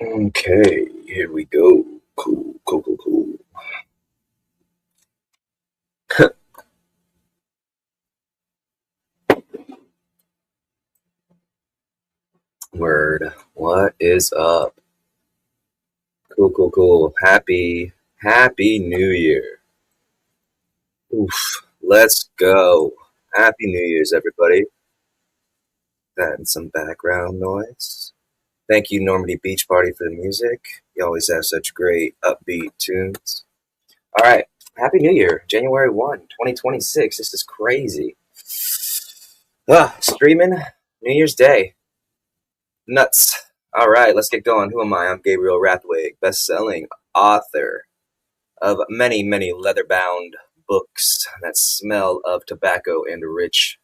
Okay, here we go. Cool, cool, cool, cool. Word. What is up? Cool, cool, cool. Happy New Year. Oof. Let's go. Happy New Year's, everybody. And some background noise. Thank you, Normandy Beach Party, for the music. You always have such great upbeat tunes. All right. Happy New Year. January 1, 2026. This is crazy. Streaming New Year's Day. Nuts. All right, let's get going. Who am I? I'm Gabriel Rathway, best-selling author of many, many leather-bound books that smell of tobacco and rich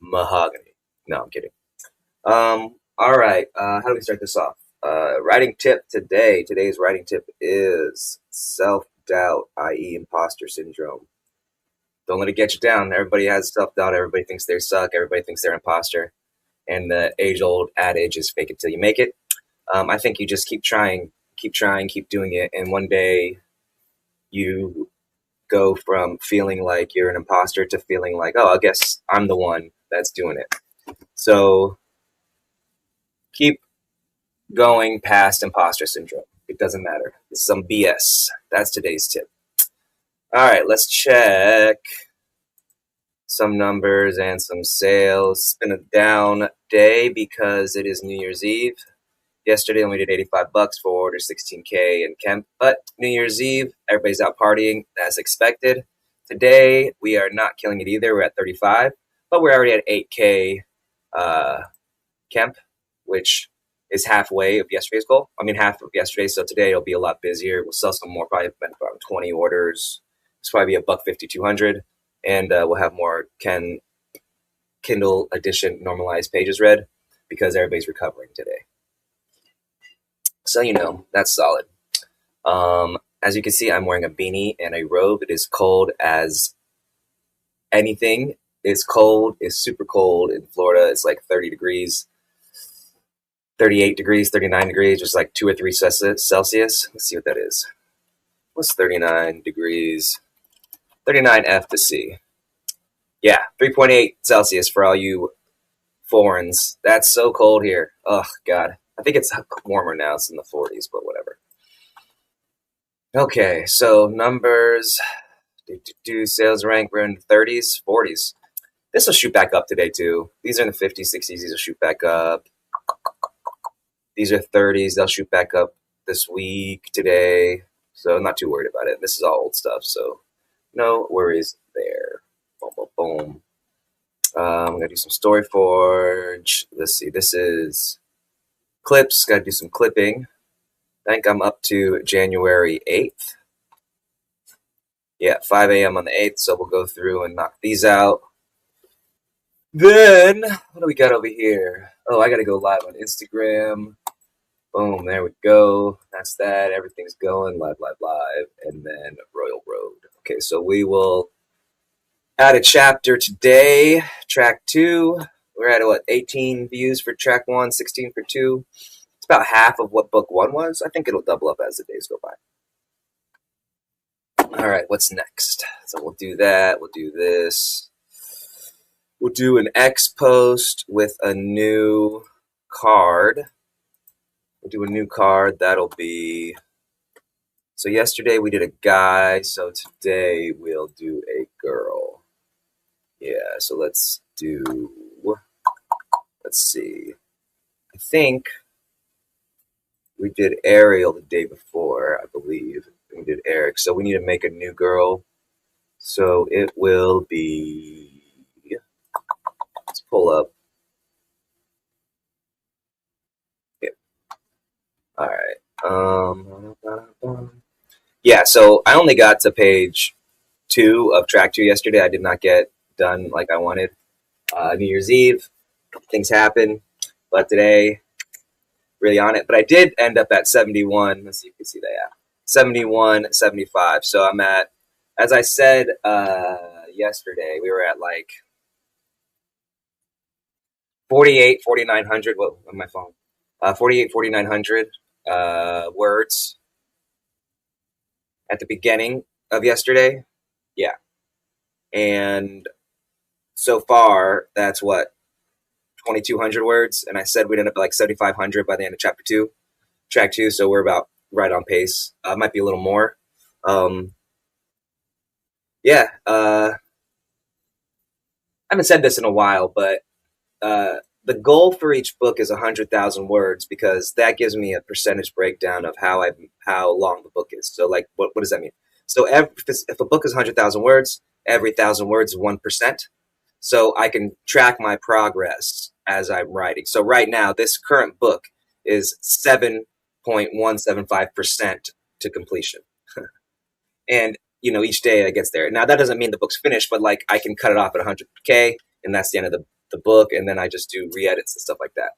mahogany. No, I'm kidding. All right, how do we start this off? Writing tip today. Today's writing tip is self-doubt, i.e. imposter syndrome. Don't let it get you down. Everybody has self-doubt. Everybody thinks they suck. Everybody thinks they're an imposter. And the age-old adage is fake it till you make it. I think you just keep trying, keep doing it, and one day you go from feeling like you're an imposter to feeling like, oh, I guess I'm the one that's doing it. So keep going past imposter syndrome. It doesn't matter. It's some BS. That's today's tip. All right, let's check some numbers and some sales. It's been a down day because it is New Year's Eve. Yesterday, we did $85 for order 16K in Kemp. But New Year's Eve, everybody's out partying as expected. Today, we are not killing it either. We're at 35, but we're already at 8K Kemp, which is halfway of yesterday's goal. I mean, half of yesterday. So today it'll be a lot busier. We'll sell some more, probably about 20 orders. It's probably a $150-200, and we'll have more Kindle edition normalized pages read because everybody's recovering today. So, that's solid. As you can see, I'm wearing a beanie and a robe. It is cold as anything. It's cold. It's super cold in Florida. It's like 30 degrees, 38 degrees, 39 degrees, just like 2 or 3 Celsius. Let's see what that is. What's 39 degrees? 39 F to C. Yeah, 3.8 Celsius for all you foreigners. That's so cold here. Oh, God. I think it's warmer now. It's in the 40s, but whatever. Okay, so numbers. Sales rank. We're in the 30s, 40s. This will shoot back up today, too. These are in the 50s, 60s. These will shoot back up. These are 30s. They'll shoot back up this week, today. So I'm not too worried about it. This is all old stuff, so no worries there. Boom, boom, boom. I'm going to do some StoryForge. Let's see. This is clips. Got to do some clipping. I think I'm up to January 8th. Yeah, 5 a.m. on the 8th, so we'll go through and knock these out. Then, what do we got over here? Oh, I got to go live on Instagram. Boom, there we go. That's that. Everything's going live. And then Royalroad. Okay, so we will add a chapter today. Track 2. We're at, 18 views for track 1, 16 for 2. It's about half of what book 1 was. I think it'll double up as the days go by. All right, what's next? So we'll do that. We'll do this. We'll do an X post with a new card. We'll do a new card. That'll be... So yesterday we did a guy. So today we'll do a girl. Yeah, so let's do... Let's see. I think we did Ariel the day before, I believe. We did Eric. So we need to make a new girl. So it will be... Let's pull up. Yeah. All right. Yeah, so I only got to page 2 of track 2 yesterday. I did not get done like I wanted. New Year's Eve, things happen. But today, really on it. But I did end up at 71. Let's see if you can see that. Yeah. 71, 75. So I'm at, as I said yesterday, we were at like 48, 4,900. What on my phone? 48, 4,900 words at the beginning of yesterday. Yeah. And so far, that's what, 2,200 words. And I said we'd end up at like 7,500 by the end of chapter 2, track 2. So we're about right on pace. Might be a little more. Yeah. I haven't said this in a while, but the goal for each book is 100,000 words because that gives me a percentage breakdown of how long the book is. So, like, what does that mean? So, if a book is 100,000 words, every 1,000 words is 1%. So I can track my progress as I'm writing. So right now, this current book is 7.175% to completion. And each day it gets there. Now that doesn't mean the book's finished, but like I can cut it off at 100K, and that's the end of the book, and then I just do re-edits and stuff like that.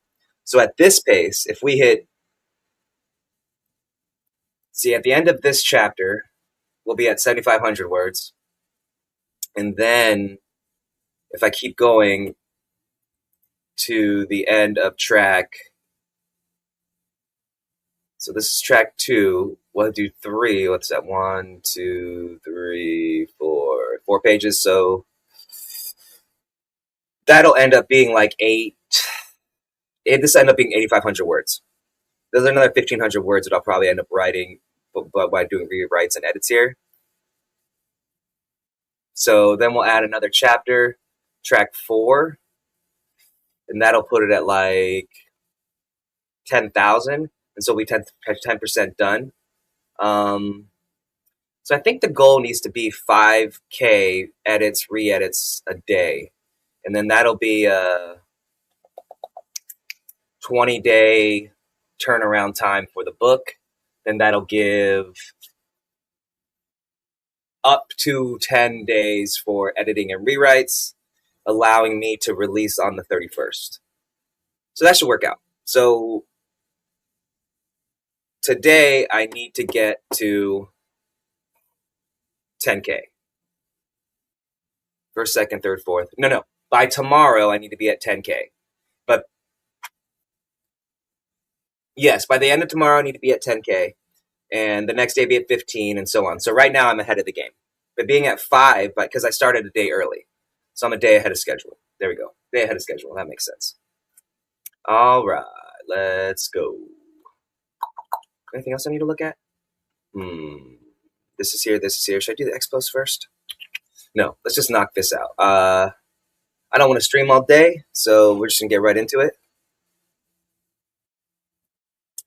So at this pace, if we at the end of this chapter, we'll be at 7,500 words, and then if I keep going to the end of track, so this is track 2. We'll do 3. What's that? 1, 2, 3, 4 pages. So that'll end up being like 8. This will end up being 8,500 words. There's another 1,500 words that I'll probably end up writing by doing rewrites and edits here. So then we'll add another chapter, track 4, and that'll put it at like 10,000, and so we'll be 10% done. So I think the goal needs to be 5K edits, re-edits a day, and then that'll be a 20-day turnaround time for the book. Then that'll give up to 10 days for editing and rewrites, allowing me to release on the 31st. So that should work out. So today I need to get to 10K. First, second, third, fourth. No. By tomorrow I need to be at 10K. But yes, by the end of tomorrow I need to be at 10K. And the next day be at 15 and so on. So right now I'm ahead of the game. But being at 5, because I started a day early. So I'm a day ahead of schedule. There we go. Day ahead of schedule. That makes sense. All right. Let's go. Anything else I need to look at? This is here. This is here. Should I do the expos first? No. Let's just knock this out. I don't want to stream all day, so we're just going to get right into it.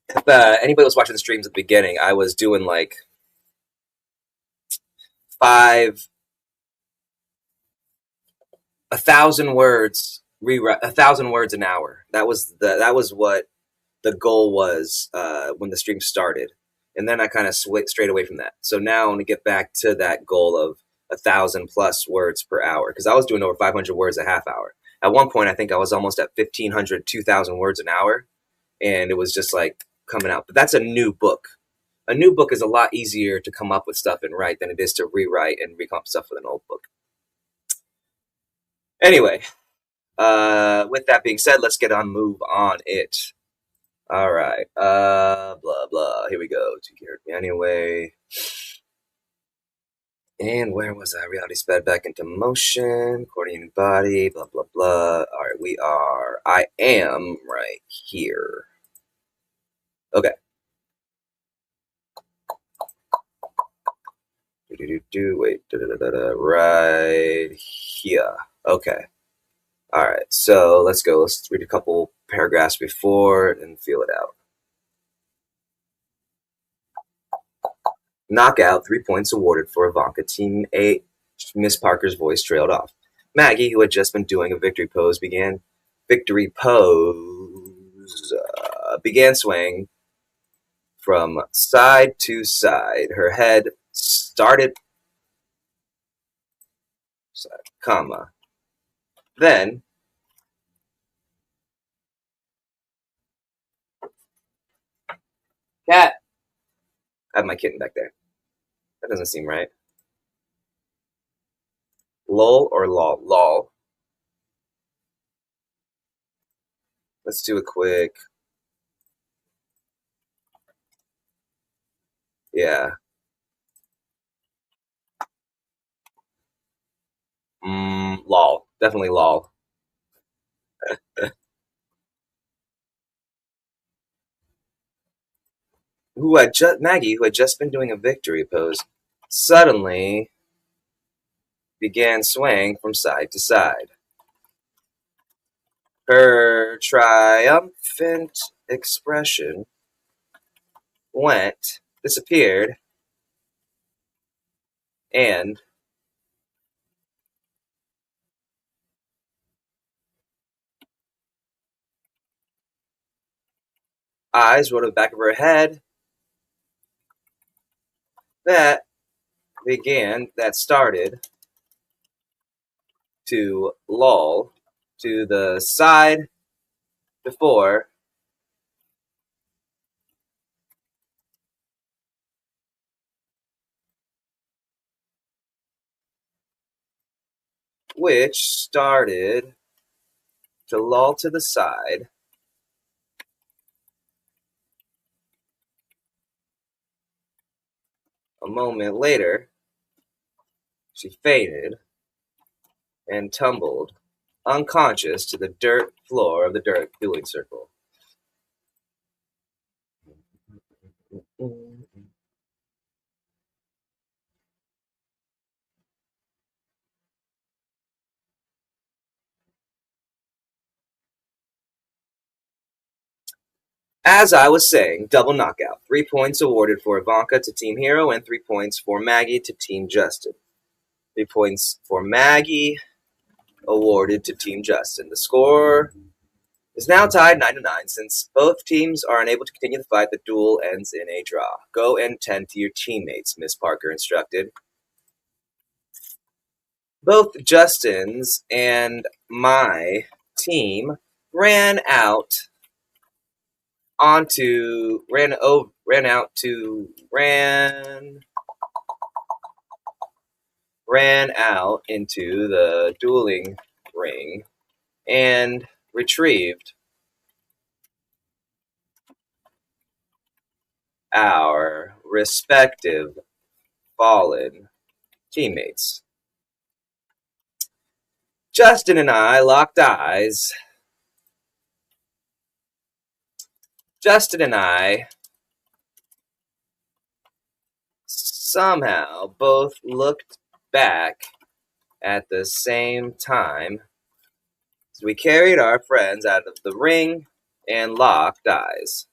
If anybody was watching the streams at the beginning, I was doing like 1,000 words, rewrite 1,000 words an hour. That was what the goal was when the stream started, and then I kind of strayed away from that. So now I want to get back to that goal of 1,000 plus words per hour, because I was doing over 500 words a half hour. At one point, I think I was almost at 1,500, 2,000 words an hour, and it was just like coming out. But that's a new book. A new book is a lot easier to come up with stuff and write than it is to rewrite and recome up stuff with an old book. Anyway, with that being said, let's move on it. All right, blah, blah, here we go. You heard me anyway. And where was I? Reality sped back into motion, coordinating body, blah, blah, blah. All right, I am right here. Okay. Wait, right here. Okay. All right, so let's go. Let's read a couple paragraphs before and feel it out. Knockout, 3 points awarded for Ivanka. Team 8, Miss Parker's voice trailed off. Maggie, who had just been doing a victory pose, began swaying from side to side. Her head started, then cat. I have my kitten back there. That doesn't seem right. Lol or lol? Lol. Let's do a quick Yeah. Lol. Definitely lol. Maggie, who had just been doing a victory pose, suddenly began swaying from side to side. Her triumphant expression disappeared, and eyes rolled to the back of her head that started to loll to the side before which started to loll to the side. A moment later, she fainted and tumbled unconscious to the dirt floor of the dirt dueling circle. As I was saying, double knockout. 3 points awarded for Ivanka to Team Hero and 3 points for Maggie to Team Justin. 3 points for Maggie awarded to Team Justin. The score is now tied 9-9. Since both teams are unable to continue the fight, the duel ends in a draw. Go and tend to your teammates, Miss Parker instructed. Both Justin's and my team ran out onto ran over ran out to ran out into the dueling ring and retrieved our respective fallen teammates. Justin and I locked eyes. Justin and I somehow both looked back at the same time as we carried our friends out of the ring and locked eyes.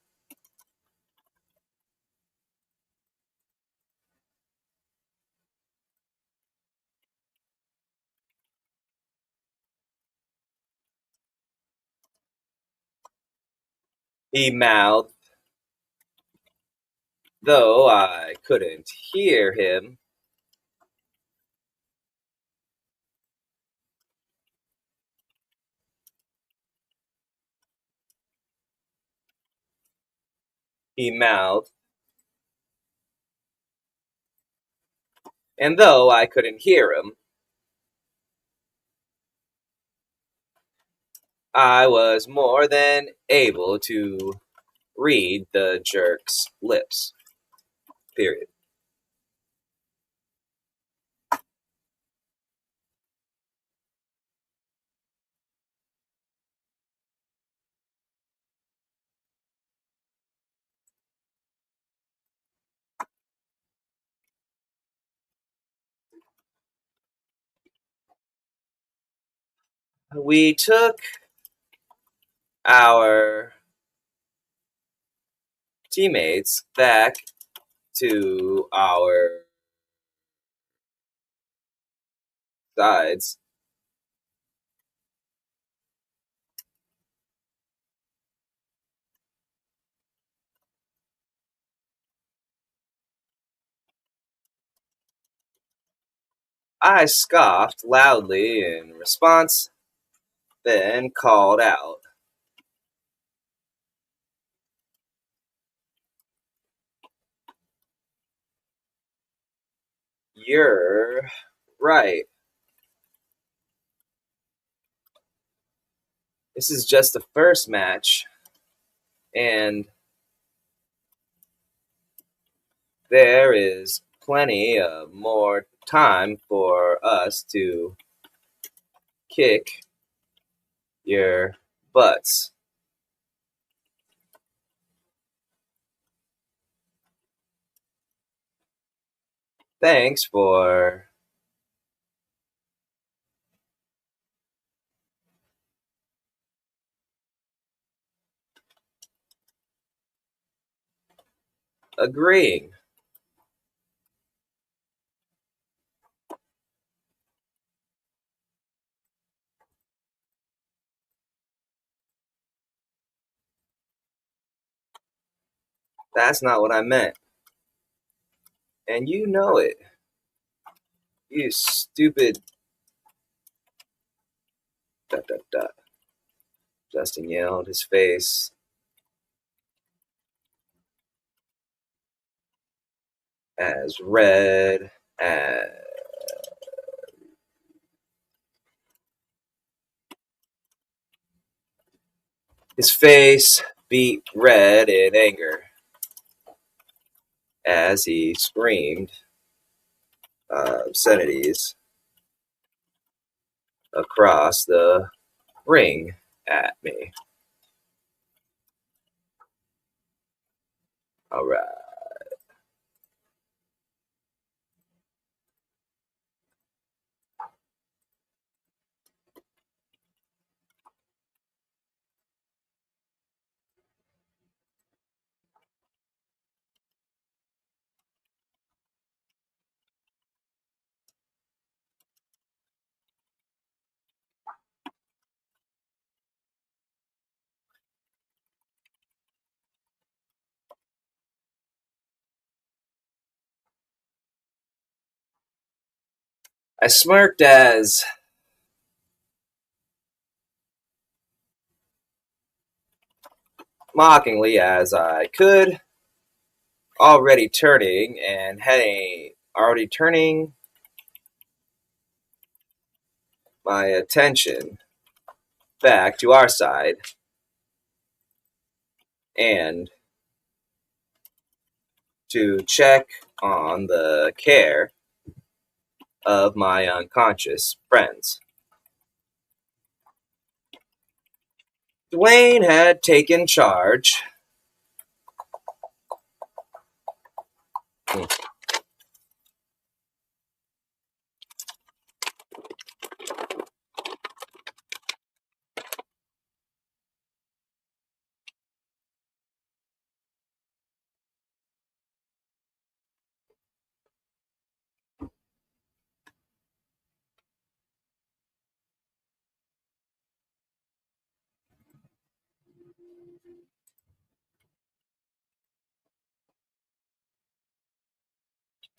He mouthed, though I couldn't hear him. He mouthed, and though I couldn't hear him, I was more than able to read the jerk's lips. Period. We took our teammates back to our sides. I scoffed loudly in response, then called out, "You're right. This is just the first match, and there is plenty of more time for us to kick your butts. Thanks for agreeing. That's not what I meant. And you know it. You stupid. ... Justin yelled, his face as red as... His face beat red in anger as he screamed obscenities across the ring at me. All right. I smirked as mockingly as I could, already turning my attention back to our side and to check on the care of my unconscious friends. Dwayne had taken charge.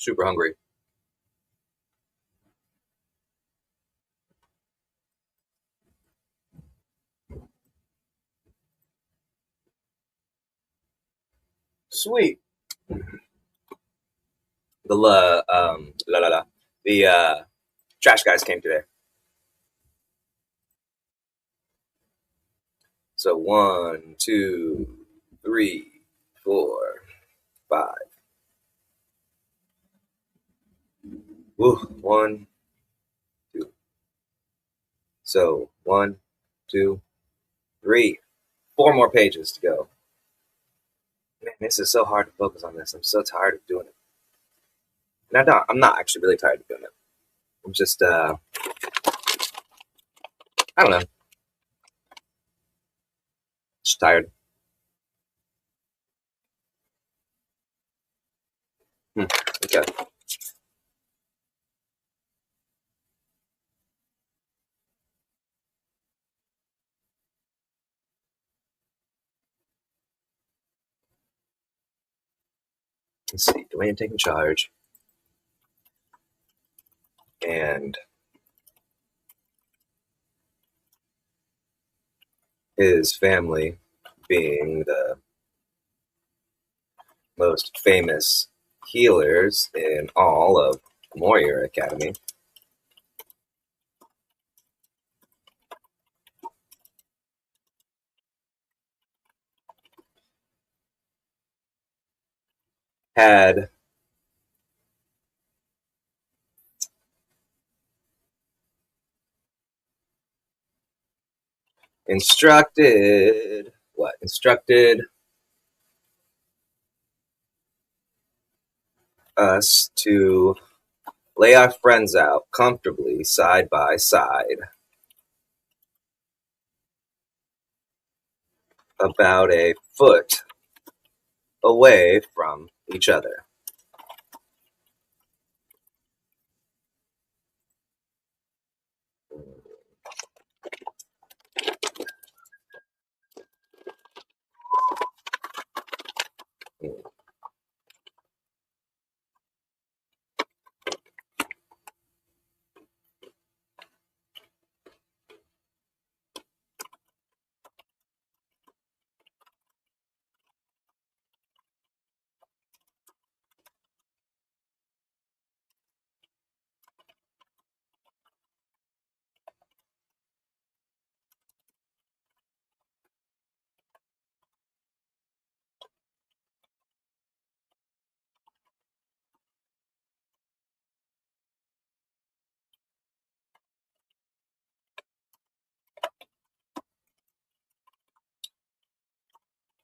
Super hungry. Sweet. The trash guys came today. So 1, 2, 3, 4, 5. Woo, 1, 2. So 1, 2, 3. 4 more pages to go. Man, this is so hard to focus on this. I'm so tired of doing it. And I'm not actually really tired of doing it. I'm just, I don't know. Just tired. Okay. Let's see. Dwayne taking charge. And his family being the most famous healers in all of Warrior Academy. Had instructed us to lay our friends out comfortably side by side, about a foot away from each other.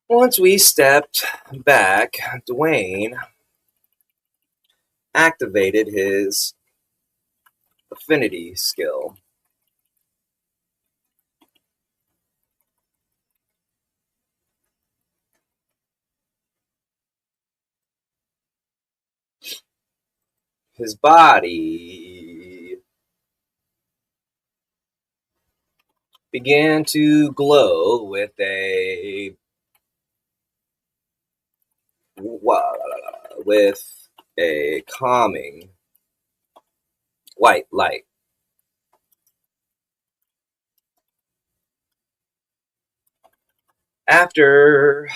Once we stepped back, Dwayne activated his affinity skill. His body began to glow with a calming white light. After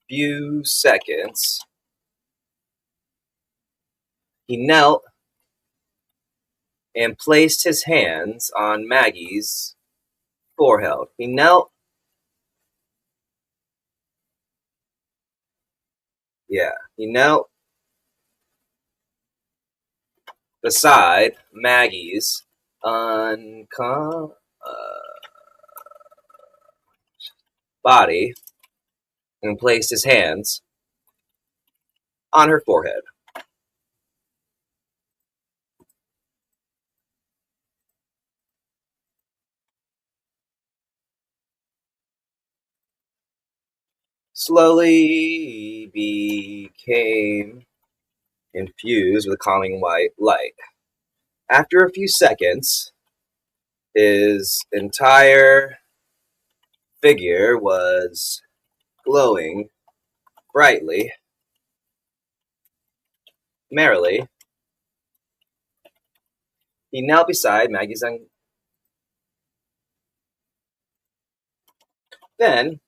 few seconds, he knelt and placed his hands on Maggie's forehead. He knelt beside Maggie's body and placed his hands on her forehead. Slowly became infused with a calming white light. After a few seconds, his entire figure was glowing brightly, merrily. He knelt beside Maggie's Then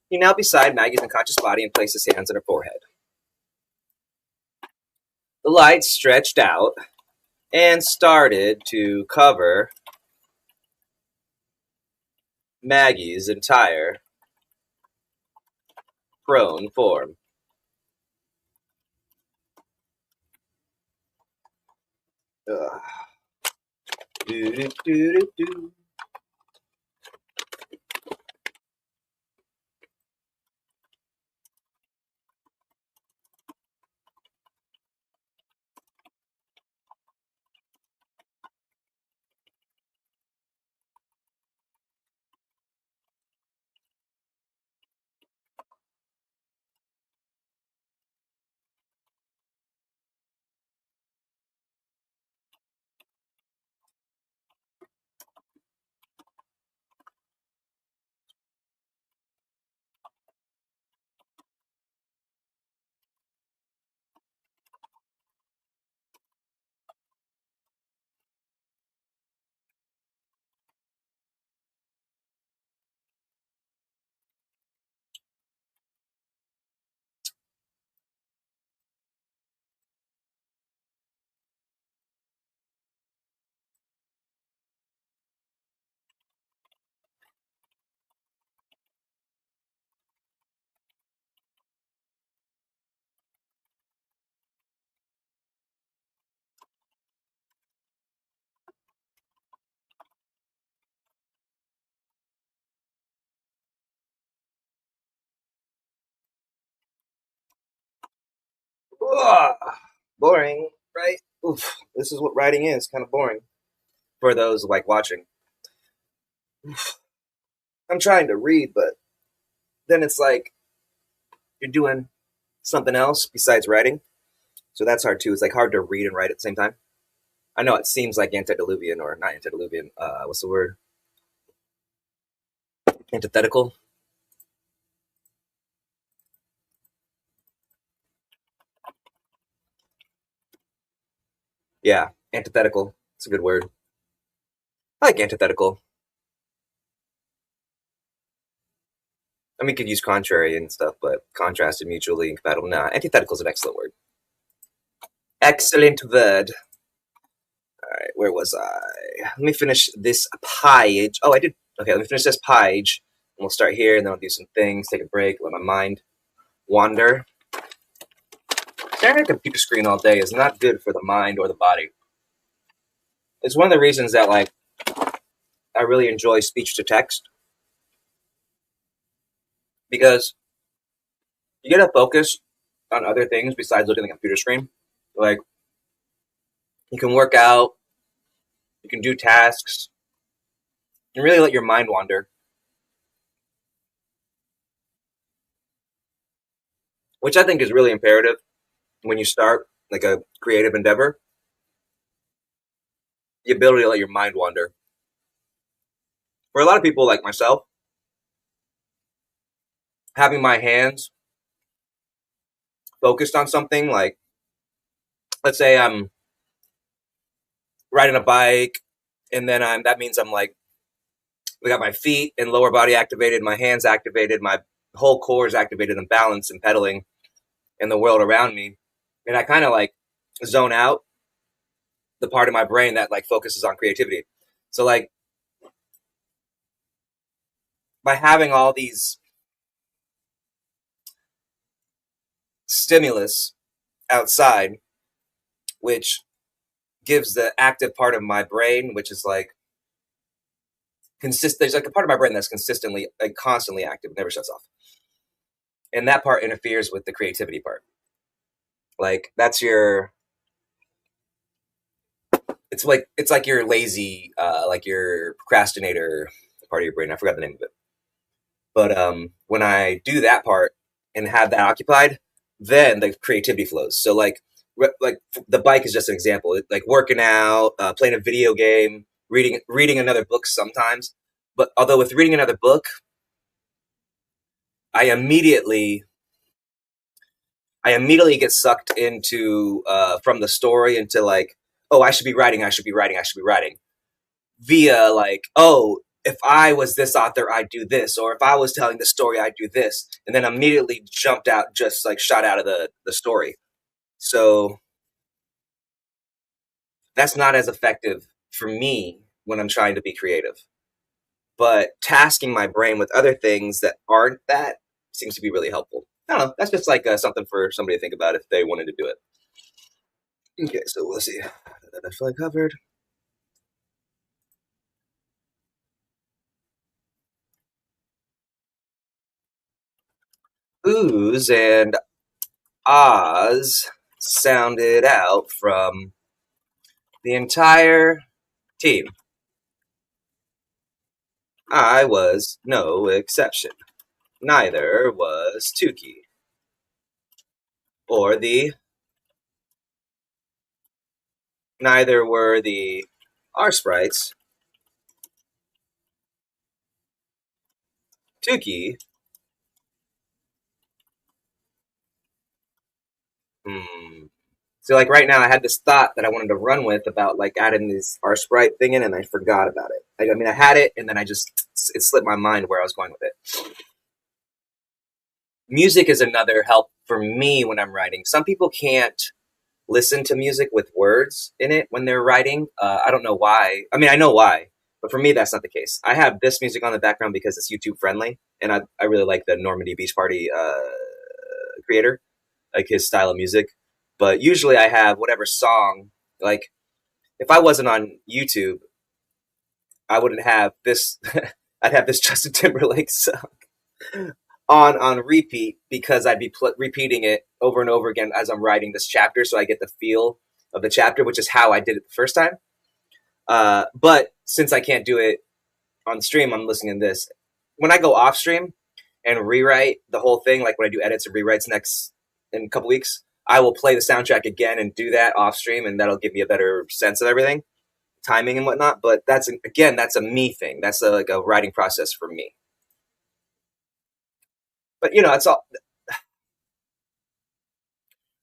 he knelt beside Maggie's unconscious body and placed his hands on her forehead. The light stretched out and started to cover Maggie's entire prone form. Ugh. Do. Ugh, boring, right? Oof, this is what writing is, kind of boring for those like watching. Oof. I'm trying to read, but then it's like you're doing something else besides writing. So that's hard too. It's like hard to read and write at the same time. I know it seems like antediluvian or not antediluvian. What's the word? Antithetical. Yeah, antithetical. It's a good word. I like antithetical. I mean, you could use contrary and stuff, but contrast and mutually incompatible. Nah, antithetical is an excellent word. Excellent word. All right, where was I? Let me finish this page. Oh, I did. Okay, let me finish this page, and we'll start here, and then I'll do some things, take a break, let my mind wander. Staring at a computer screen all day is not good for the mind or the body. It's one of the reasons that, like, I really enjoy speech to text because you get to focus on other things besides looking at the computer screen. Like, you can work out, you can do tasks, and really let your mind wander, which I think is really imperative when you start like a creative endeavor. The ability to let your mind wander. For a lot of people like myself, having my hands focused on something, like let's say I'm riding a bike, and then that means I'm like, we got my feet and lower body activated, my hands activated, my whole core is activated and balanced and pedaling in the world around me, and I kind of like zone out the part of my brain that like focuses on creativity. So like by having all these stimulus outside, which gives the active part of my brain, which is like there's like a part of my brain that's consistently, like constantly active, never shuts off, and that part interferes with the creativity part. Like that's your, it's like your lazy, like your procrastinator part of your brain. I forgot the name of it, but when I do that part and have that occupied, then the creativity flows. So like the bike is just an example. Like working out, playing a video game, reading another book sometimes. But although with reading another book, I immediately I immediately get sucked into from the story into like, oh, I should be writing, I should be writing, I should be writing. Via like, oh, if I was this author, I'd do this, or if I was telling the story, I'd do this, and then immediately jumped out, just like shot out of the story. So that's not as effective for me when I'm trying to be creative. But tasking my brain with other things that aren't that seems to be really helpful. I don't know. That's just like something for somebody to think about if they wanted to do it. Okay, so let's see. That's fully covered. Oohs and ahs sounded out from the entire team. I was no exception. Neither was Tukey. Or the neither were the R sprites. Tukey. Hmm. So like right now, I had this thought that I wanted to run with about like adding this R sprite thing in, and I forgot about it. I mean, I had it, and then it slipped my mind where I was going with it. Music is another help for me when I'm writing. Some people can't listen to music with words in it when they're writing. I don't know why. I mean, I know why, but for me, that's not the case. I have this music on the background because it's YouTube friendly, and I really like the Normandy Beach Party creator, like his style of music. But usually, I have whatever song. Like if I wasn't on YouTube, I wouldn't have this. I'd have this Justin Timberlake song. on repeat because I'd be repeating it over and over again as I'm writing this chapter, so I get the feel of the chapter, which is how I did it the first time. But since I can't do it on stream, I'm listening to this. When I go off stream and rewrite the whole thing, like when I do edits and rewrites in a couple weeks, I will play the soundtrack again and do that off stream, and that'll give me a better sense of everything, timing and whatnot. But that's a me thing. That's like a writing process for me. But it's all.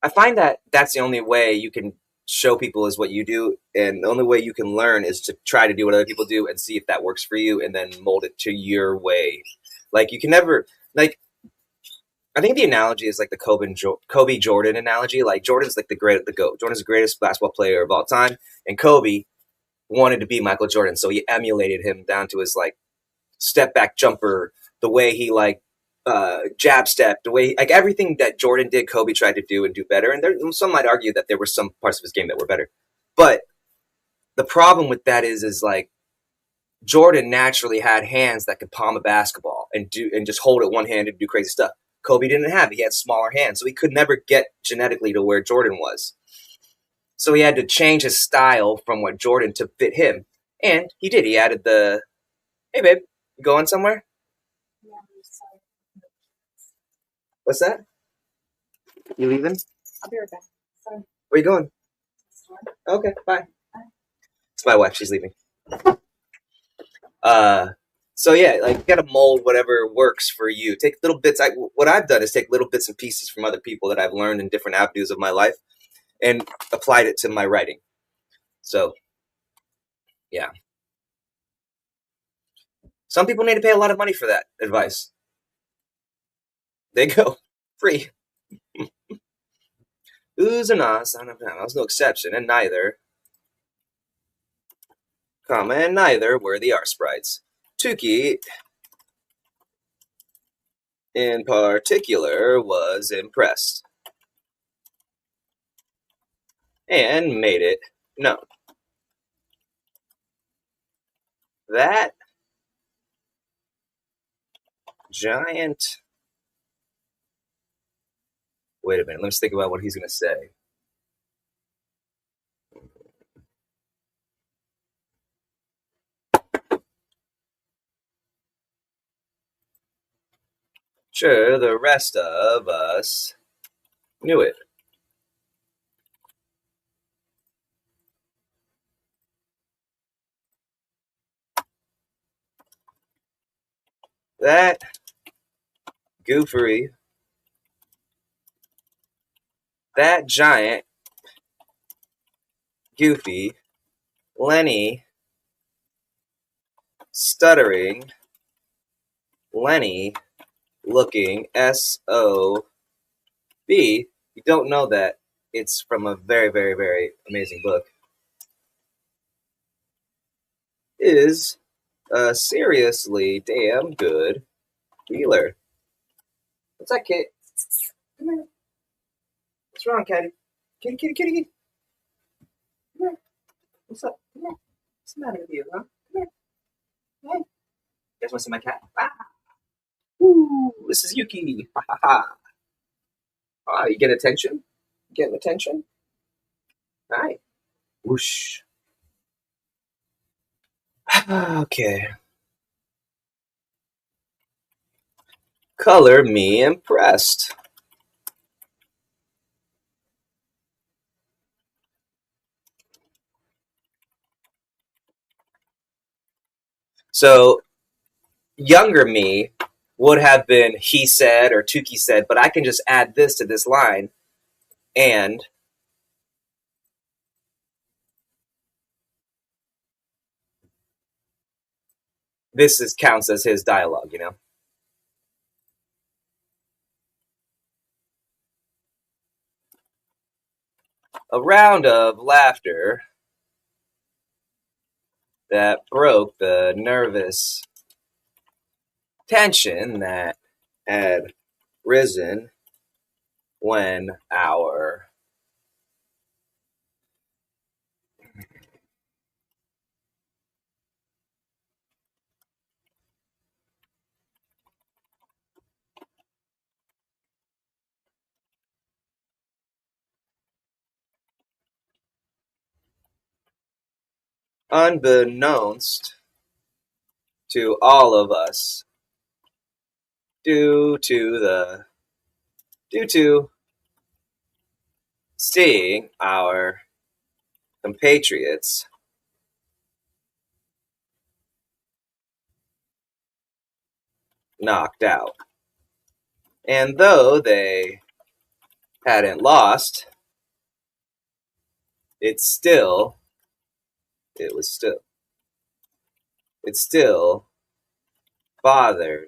I find that that's the only way you can show people is what you do, and the only way you can learn is to try to do what other people do and see if that works for you, and then mold it to your way. Like you can never like. I think the analogy is like the Kobe Jordan analogy. Like Jordan's like the GOAT. Jordan's the greatest basketball player of all time, and Kobe wanted to be Michael Jordan, so he emulated him down to his like step back jumper, the way he like jab step, the way like everything that Jordan did, Kobe tried to do and do better. And some might argue that there were some parts of his game that were better, but the problem with that is like Jordan naturally had hands that could palm a basketball and just hold it one handed and do crazy stuff. Kobe didn't have it. He had smaller hands, so he could never get genetically to where Jordan was. So he had to change his style from what Jordan to fit him, and he did. He added the, "Hey babe, you going somewhere?" What's that? You leaving? I'll be right back. Sorry. Where you going? Okay, bye. It's my wife. She's leaving. So yeah, like you gotta mold whatever works for you. Take little bits. What I've done is take little bits and pieces from other people that I've learned in different avenues of my life, and applied it to my writing. So, yeah. Some people need to pay a lot of money for that advice. They go free. Oohs and ahs, I was no exception, and neither, and neither were the R sprites. Tukey, in particular, was impressed and made it known that giant. Wait a minute, let's think about what he's going to say. Sure, the rest of us knew it. That goofery, that giant, goofy, Lenny, stuttering, Lenny, looking, SOB. You don't know that. It's from a very, very, very amazing book. Is a seriously damn good healer. What's that, kid? Come here. What's wrong, Kitty? Kitty, kitty, kitty, kitty. Come here. What's up? Come here. What's the matter with you, huh? Come here. Hey. You guys want to see my cat? Ah. Ooh, this is Yuki. Ha ha ha. Ah, you get attention? Getting attention? All right. Whoosh. Okay. Color me impressed. So, younger me would have been he said or Tukey said, but I can just add this to this line, and counts as his dialogue, you know? A round of laughter that broke the nervous tension that had risen when our unbeknownst to all of us, due to seeing our compatriots knocked out. And though they hadn't lost, it still bothered.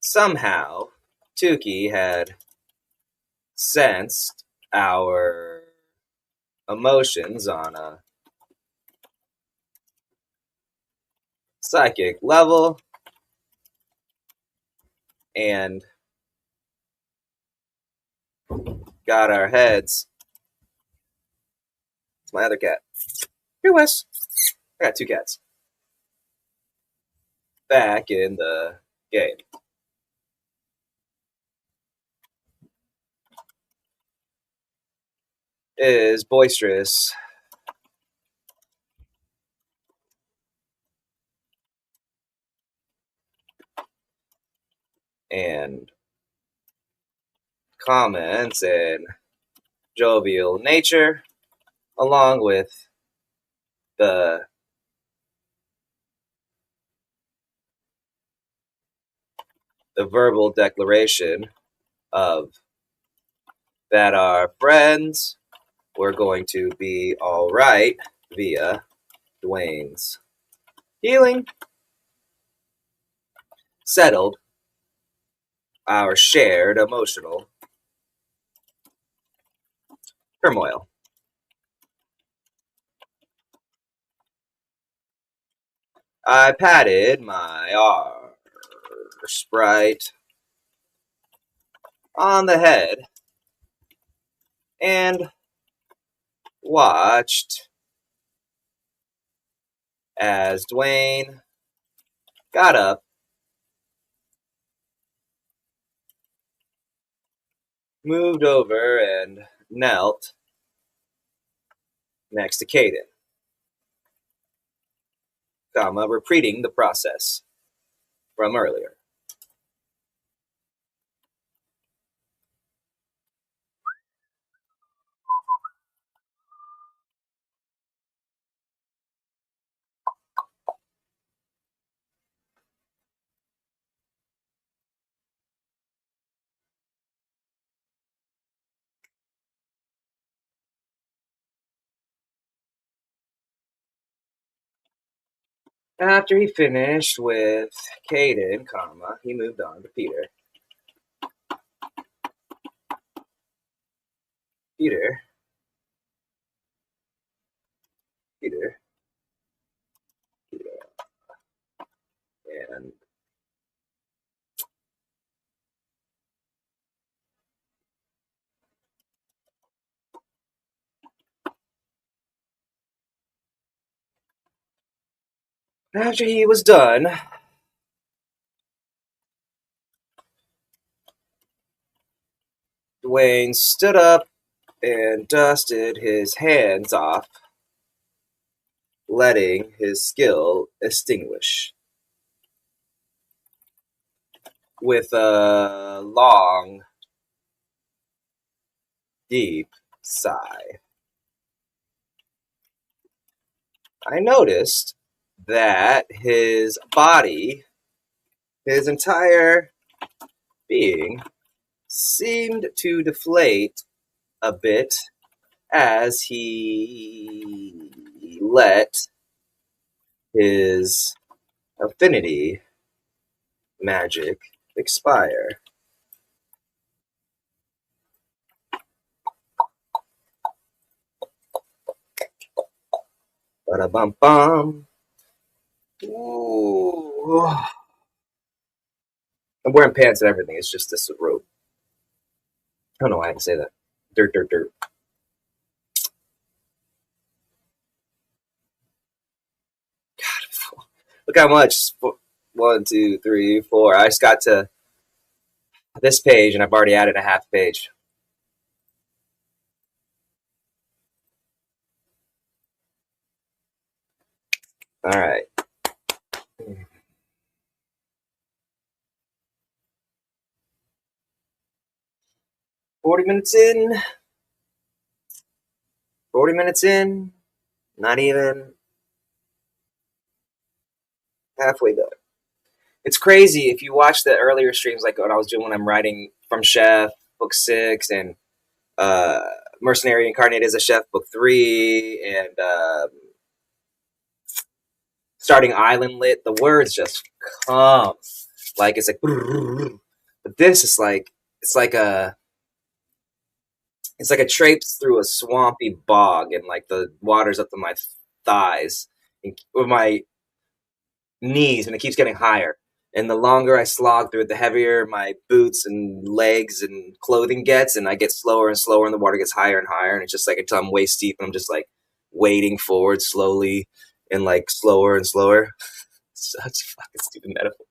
Somehow, Tukey had sensed our emotions on a psychic level and got our heads. It's my other cat. Here, Wes. I got two cats. Back in the game. Is boisterous. And comments and jovial nature, along with the verbal declaration of that our friends were going to be all right via Dwayne's healing, settled our shared emotional turmoil. I patted my sprite on the head and watched as Dwayne got up, moved over, and knelt next to Caden, repeating the process from earlier. After he finished with Caden, he moved on to Peter. Peter. And after he was done, Dwayne stood up and dusted his hands off, letting his skill extinguish. With a long, deep sigh. I noticed that his body, his entire being, seemed to deflate a bit as he let his affinity magic expire. Ba-da-bum-bum. Ooh. I'm wearing pants and everything. It's just this robe. I don't know why I had to say that. Dirt, dirt, dirt. God, look how much. 1, 2, 3, 4. I just got to this page and I've already added a half page. All right. 40 minutes in. 40 minutes in. Not even halfway done. It's crazy if you watch the earlier streams, like what I was doing when I'm writing from Chef Book 6 and uh, Mercenary Incarnate as a Chef Book 3 and starting Island Lit. The words just come. Like it's like, but this is like it's like a traipse through a swampy bog and like the water's up to my thighs or my knees and it keeps getting higher. And the longer I slog through it, the heavier my boots and legs and clothing gets, and I get slower and slower, and the water gets higher and higher, and it's just like until I'm waist deep, and I'm just like wading forward slowly and like slower and slower. Such a fucking stupid metaphor.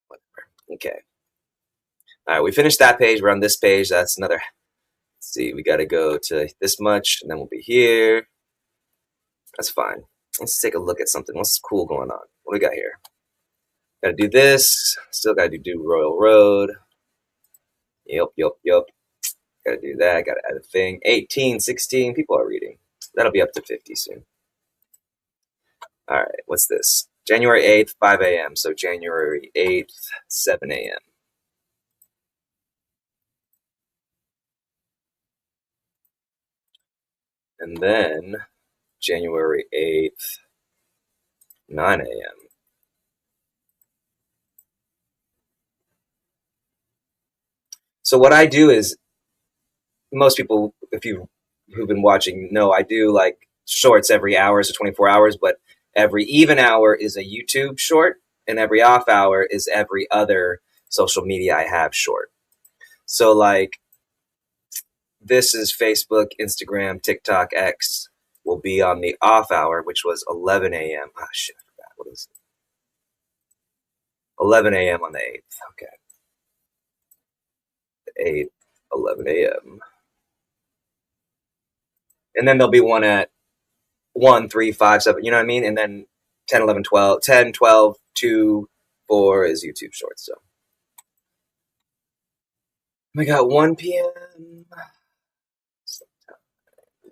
Whatever. Okay. All right, we finished that page. We're on this page. That's another. Let's see, we got to go to this much, and then we'll be here. That's fine. Let's take a look at something. What's cool going on? What do we got here? Got to do this. Still got to do Royalroad. Yep. Got to do that. Got to add a thing. 18, 16. People are reading. That'll be up to 50 soon. All right. What's this? January 8th, 5 a.m. So January 8th, 7 a.m. And then January 8th, 9 a.m. So what I do is, most people, if you who've been watching know, I do like shorts every hour, so 24 hours, but every even hour is a YouTube short, and every off hour is every other social media I have short. So like this is Facebook, Instagram, TikTok, X will be on the off hour, which was 11 a.m. Ah, shit, I forgot. What is it? 11 a.m. on the 8th. Okay. The 8th, 11 a.m. And then there'll be one at 1, 3, 5, 7, you know what I mean? And then 10, 11, 12, 10, 12, 2, 4 is YouTube Shorts. So we got 1 p.m.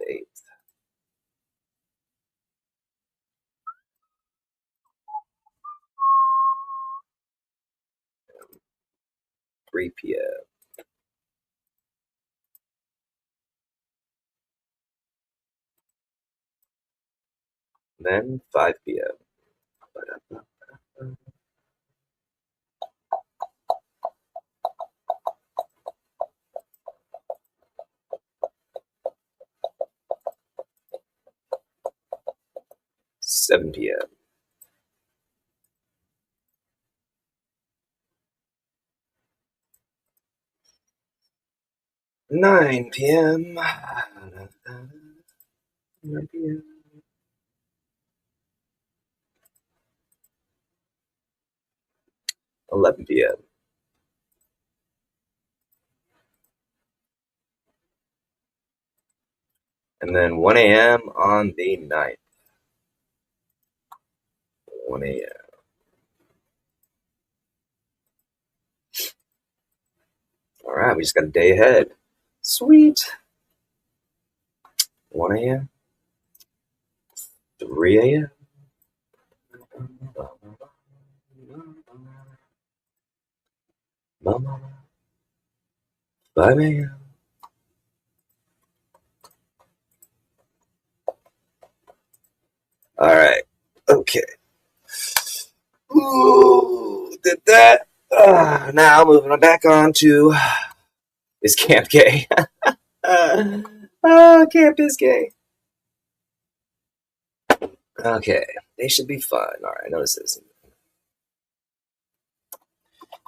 8, 3 p.m. Then 5 p.m. 7 p.m. 9 p.m. 9 p.m. 11 p.m. And then 1 a.m. on the 9th. 1 a.m. All right, we just got a day ahead. Sweet. 1 a.m. 3 a.m. 5 a.m. All right. Okay. Ooh, did that. Now moving on back on to is Camp Gay. Camp is gay. Okay, they should be fun. All right, notice this.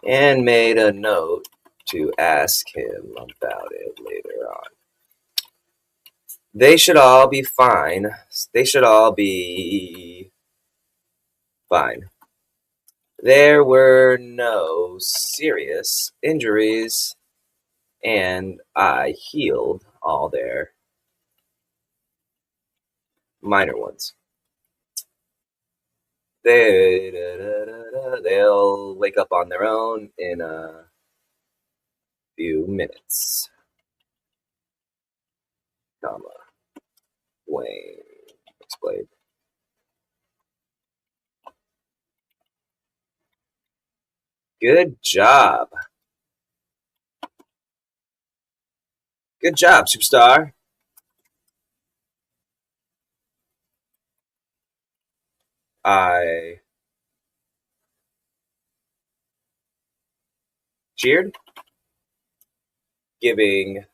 And made a note to ask him about it later on. They should all be fine. They should all be fine. There were no serious injuries, and I healed all their minor ones. They'll wake up on their own in a few minutes. Comma. Wayne explained. Good job. Good job, superstar. I cheered, giving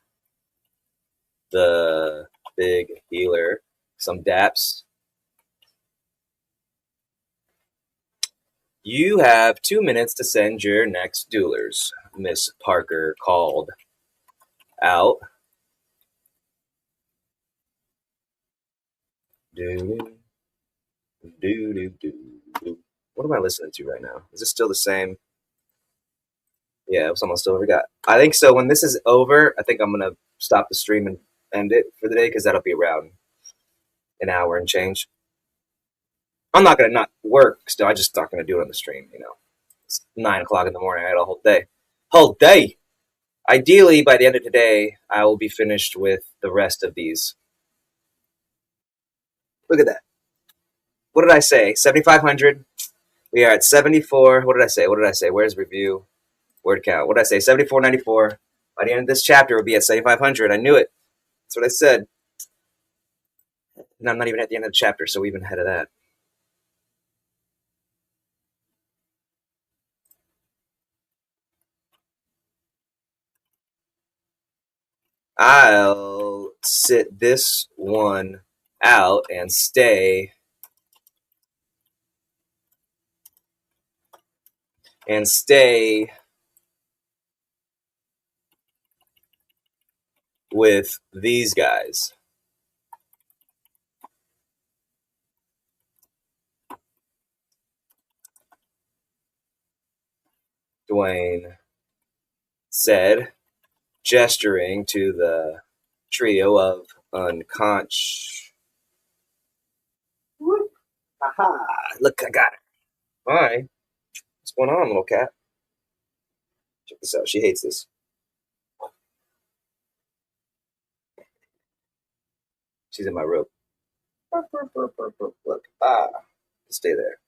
the big healer some daps. You have 2 minutes to send your next duelers, Miss Parker called out. What am I listening to right now? Is it still the same? Yeah, it was almost over. I think so. When this is over, I think I'm going to stop the stream and end it for the day because that'll be around an hour and change. I'm not going to not work still. I'm just not going to do it on the stream, you know. It's 9 o'clock in the morning. I had a whole day. Whole day! Ideally, by the end of today, I will be finished with the rest of these. Look at that. What did I say? 7,500. We are at 74. What did I say? What did I say? Where's review? Word count. What did I say? 74.94. By the end of this chapter, we'll be at 7,500. I knew it. That's what I said. And I'm not even at the end of the chapter, so we're even ahead of that. I'll sit this one out and stay with these guys. Dwayne said, gesturing to the trio of unconscious. Aha! Look, I got it. Hi. What's going on, little cat? Check this out. She hates this. She's in my rope. Look. Stay there.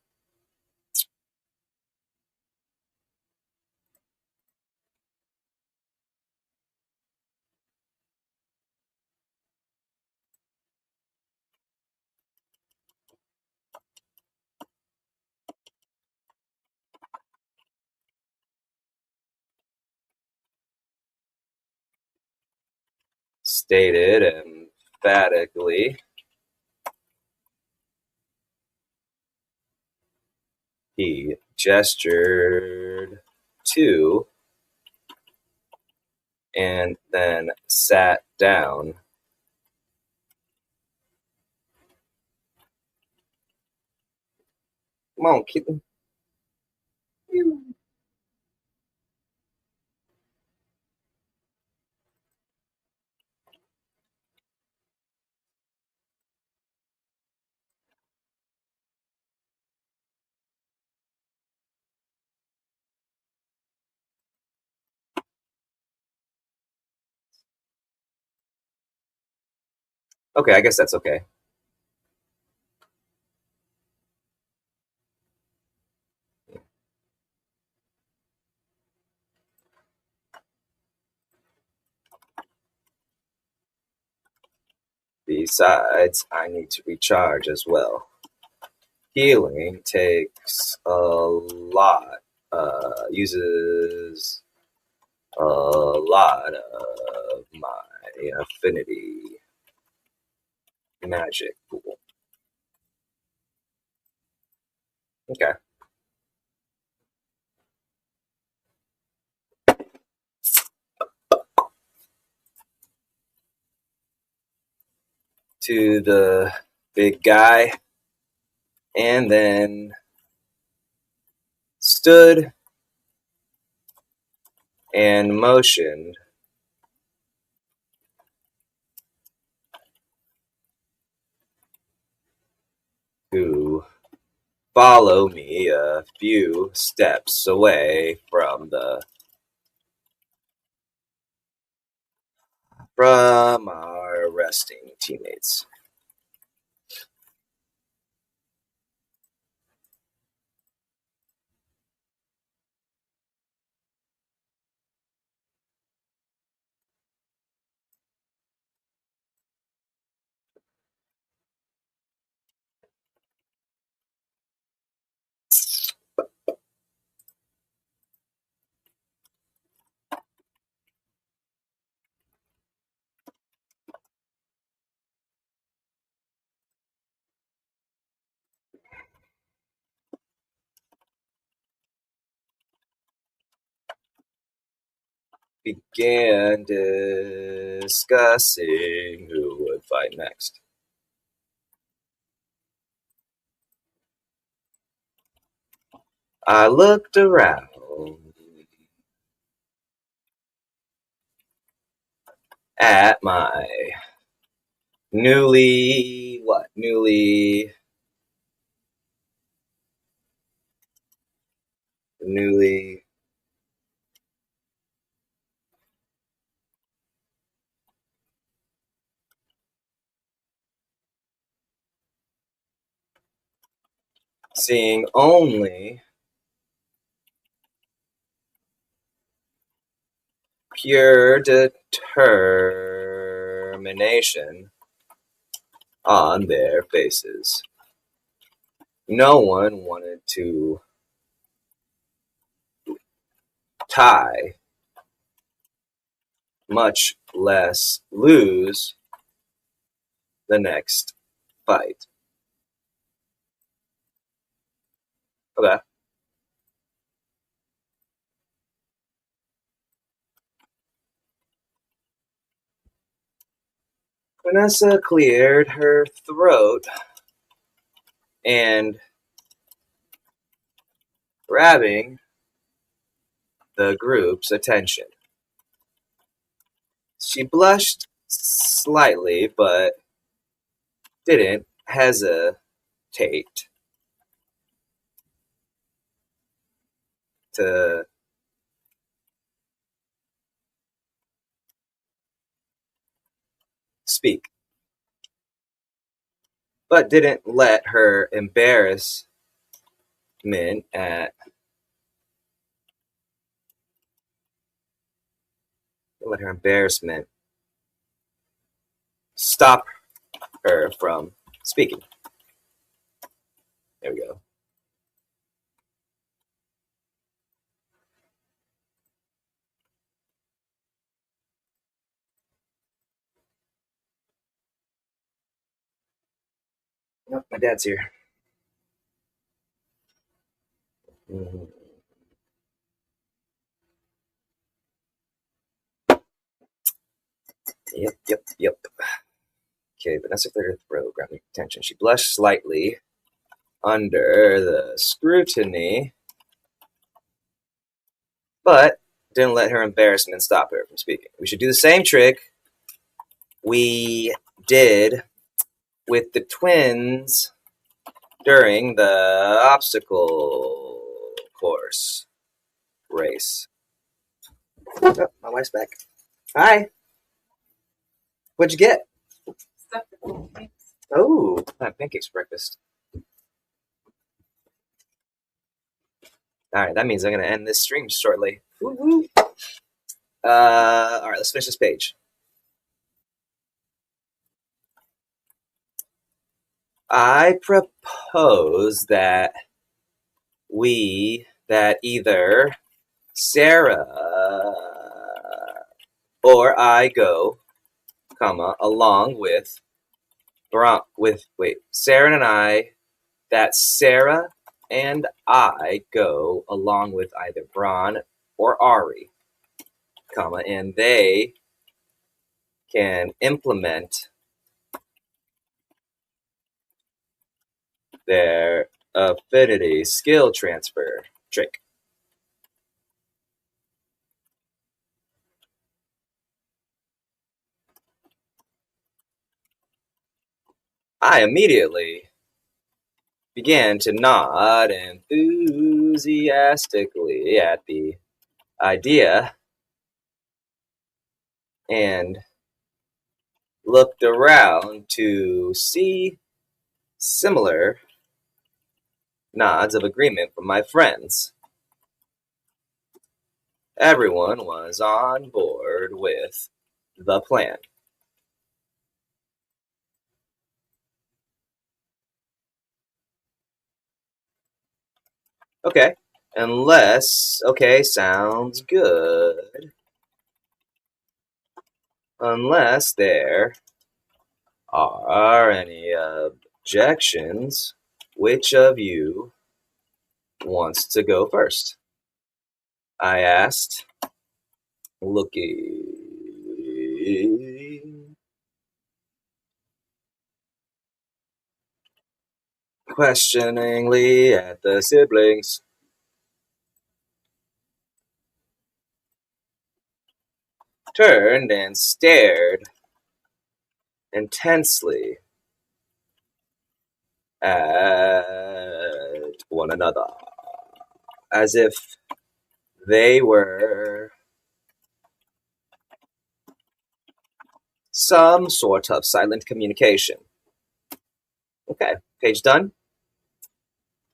Stated emphatically. He gestured to and then sat down. Come on, kitten. Okay, I guess that's okay. Besides, I need to recharge as well. Healing takes a lot, uses a lot of my affinity magic pool. Okay. To the big guy, and then stood and motioned follow me a few steps away from our resting teammates. Began discussing who would fight next. I looked around at my newly seeing only pure determination on their faces. No one wanted to tie, much less lose the next fight. Okay. Vanessa cleared her throat and, grabbing the group's attention, she blushed slightly but didn't hesitate to speak, but didn't let her embarrassment stop her from speaking. There we go. Nope, my dad's here. Mm-hmm. Yep. Okay, Vanessa cleared her throat, grabbing attention. She blushed slightly under the scrutiny, but didn't let her embarrassment stop her from speaking. We should do the same trick we did with the twins during the obstacle course race. Oh, my wife's back. Hi. What'd you get? Oh, I had pancakes for breakfast. All right, that means I'm going to end this stream shortly. Woo-hoo. All right, let's finish this page. I propose that either Sarah or I go, along with Sarah and I, that Sarah and I go along with either Braun or Ari, and they can implement their affinity skill transfer trick. I immediately began to nod enthusiastically at the idea and looked around to see similar nods of agreement from my friends. Everyone was on board with the plan. Okay, okay, sounds good. Unless there are any objections, which of you wants to go first? I asked, looking questioningly at the siblings. Turned and stared intensely at one another, as if they were some sort of silent communication. Okay, page done.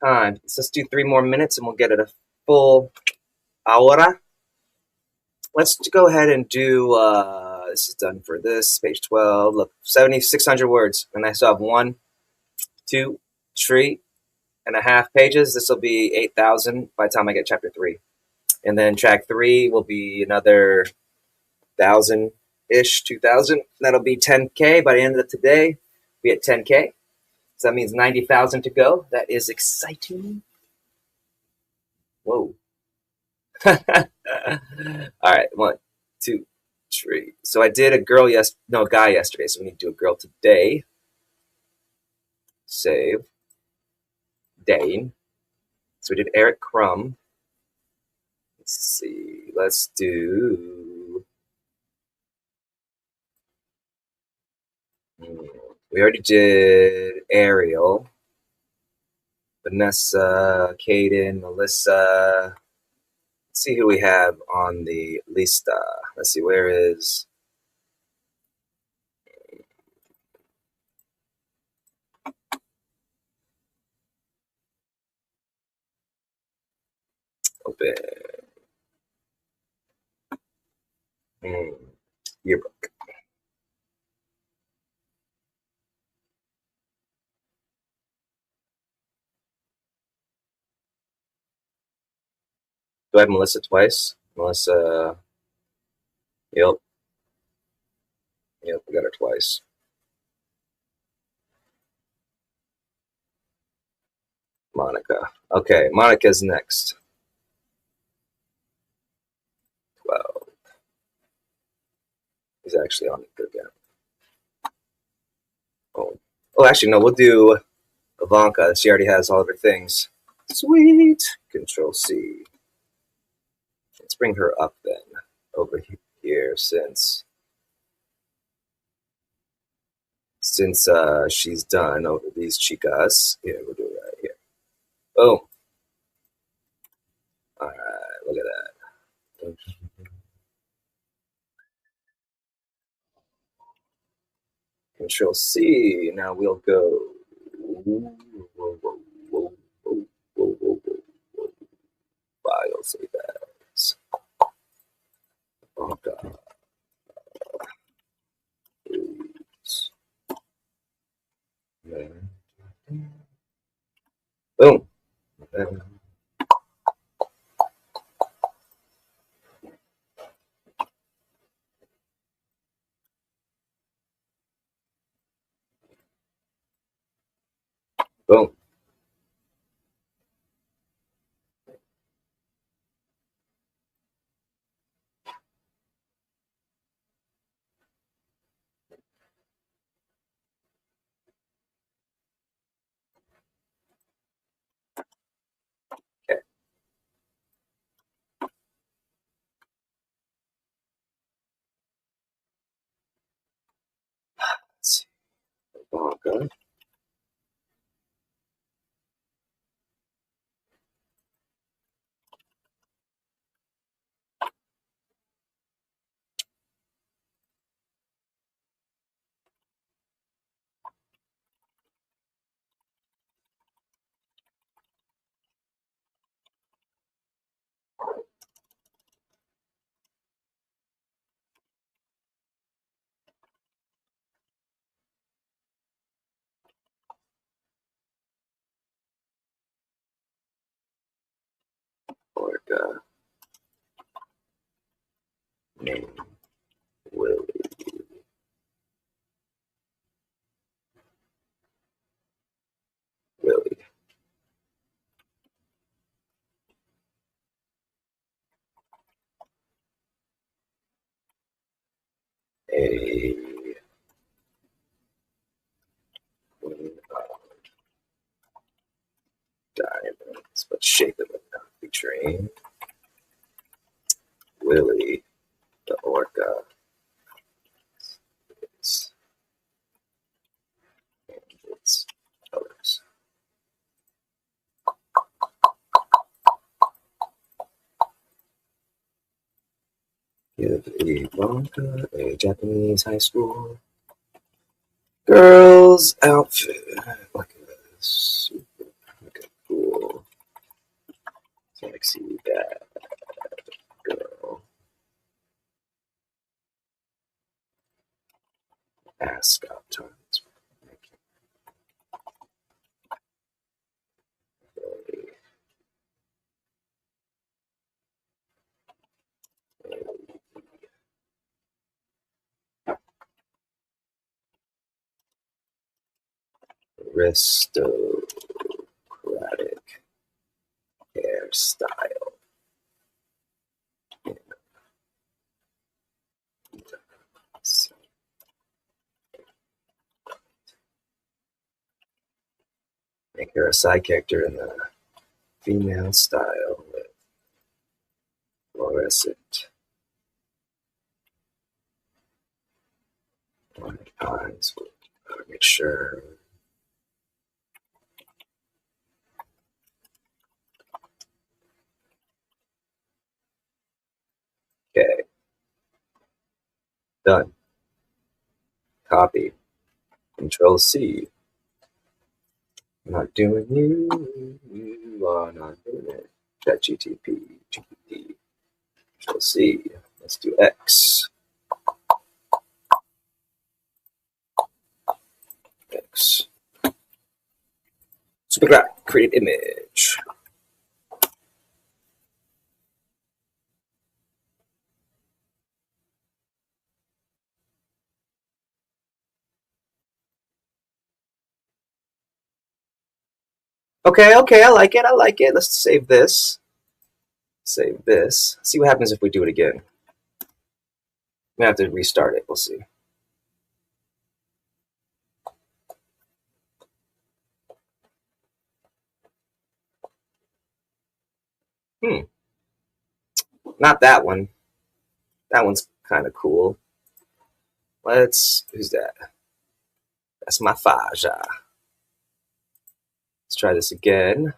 Time. Let's do 3 more minutes and we'll get it a full hour. Let's go ahead and do, this is done for this, page 12. Look, 7,600 words. And I still have 1, 2, 3.5 pages. This will be 8,000 by the time I get chapter 3. And then track 3 will be another 1,000-ish, 2,000. That'll be 10K by the end of today. Be at 10K. So that means 90,000 to go. That is exciting. Whoa. All right, 1, 2, 3. So I did a guy yesterday. So we need to do a girl today. Save. Dane. So we did Eric Crumb. Let's see. Let's do. We already did Ariel, Vanessa, Caden, Melissa. Let's see who we have on the lista. Let's see, where is. Open. Yearbook. Do I have Melissa twice? Melissa. Yep. Yep, we got her twice. Monica. Okay, Monica's next. 12. He's actually on it again. Oh, actually, no, we'll do Ivanka. She already has all of her things. Sweet. Control C. Let's bring her up then. Over here, since she's done over these chicas. Here, we'll do it right here. Boom. All right, look at that. Control C. Now we'll go. File save as. Oh God. Boom. Boom. Okay. Let's see. Okay. orca. Name Willie. Willie. A queen of diamonds, but shape it would not be trained. Willie, the orca, is and its colors. Give Ivanka a Japanese high school girl's outfit. Look at this. Look at cool. Sexy bad girl. Ascot times. Aristocratic hairstyle. Make her a side character in the female style with fluorescent white eyes. Make sure. Okay. Done. Copy. Control C. I'm not doing you. You are not doing it. ChatGTP. GPT. Control C. Let's do X. X. Supergraph. Create image. Okay, I like it. Let's save this. Save this. See what happens if we do it again. We have to restart it. We'll see. Not that one. That one's kind of cool. Who's that? That's my Faja. Let's try this again.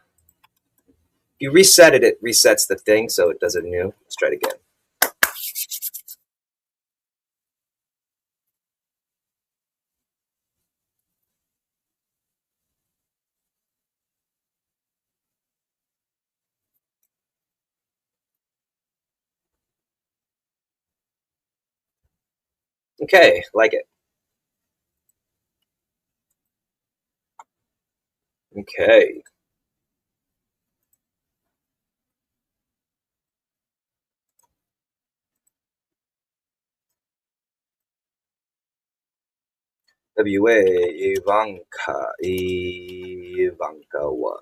If you reset it, it resets the thing, so it does it new. Let's try it again. Okay, like it. Okay. WA Ivanka 1.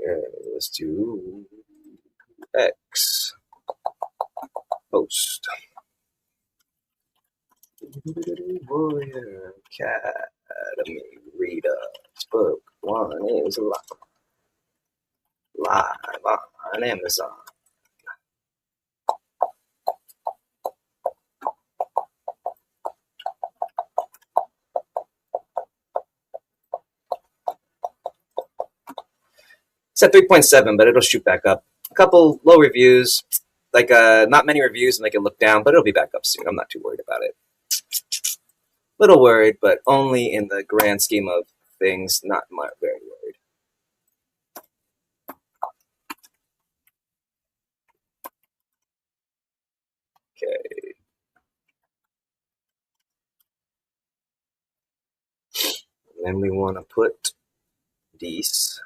Okay, let's do X. Post. Warrior Academy Redux Book 1 is live on Amazon. It's at 3.7, but it'll shoot back up. A couple low reviews, like not many reviews, make it look down, but it'll be back up soon. I'm not too worried about it. Little worried, but only in the grand scheme of things, not very worried. Okay. Then we want to put these.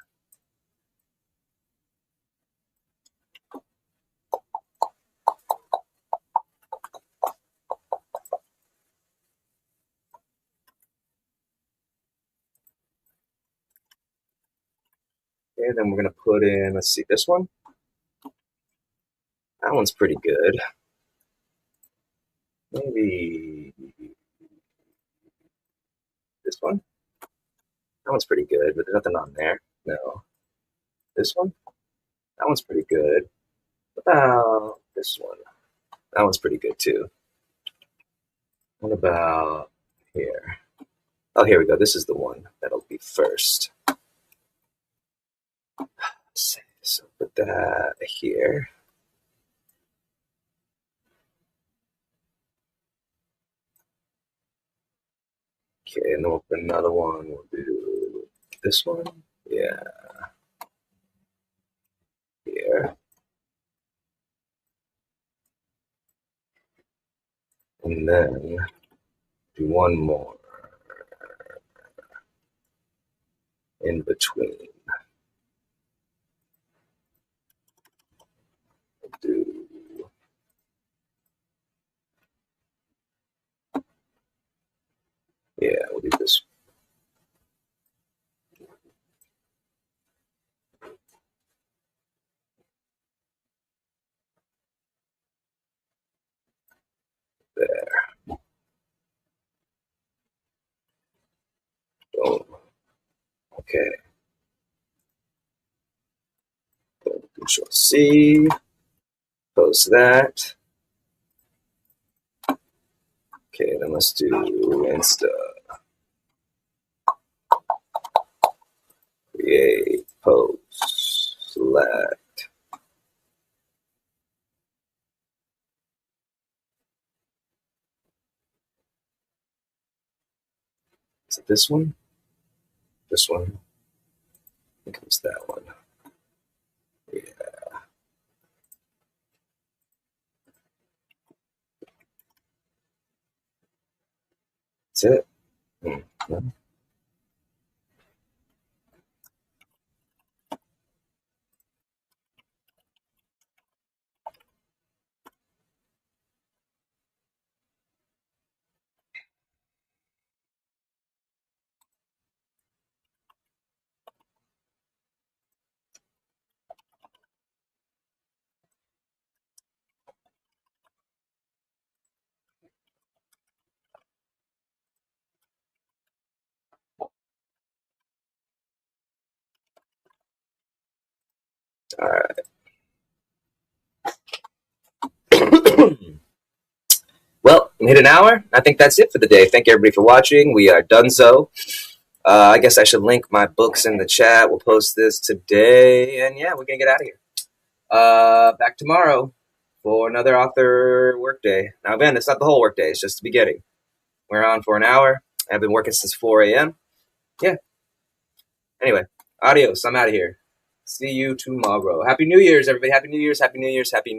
Okay, then we're going to put in, let's see, this one. That one's pretty good. Maybe this one. That one's pretty good, but there's nothing on there. No. This one? That one's pretty good. What about this one? That one's pretty good too. What about here? Oh, here we go. This is the one that'll be first. So put that here. Okay, and then we'll put another one. We'll do this one. Yeah. Here. And then do one more in between. Do yeah, we'll do this. There. Boom. Okay. Boom. Control C. Post that. Okay, then let's do Insta. Create, post, select. Is it this one? This one? I think it was that one. Yeah. That's it. No. All right. Well, we hit an hour. I think that's it for the day. Thank you, everybody, for watching. We are done so. I guess I should link my books in the chat. We'll post this today. And yeah, we're going to get out of here. Back tomorrow for another author workday. Now, again, it's not the whole workday. It's just the beginning. We're on for an hour. I've been working since 4 a.m. Yeah. Anyway, adios. I'm out of here. See you tomorrow. Happy New Year's, everybody. Happy New Year's. Happy New Year's. Happy New Year's.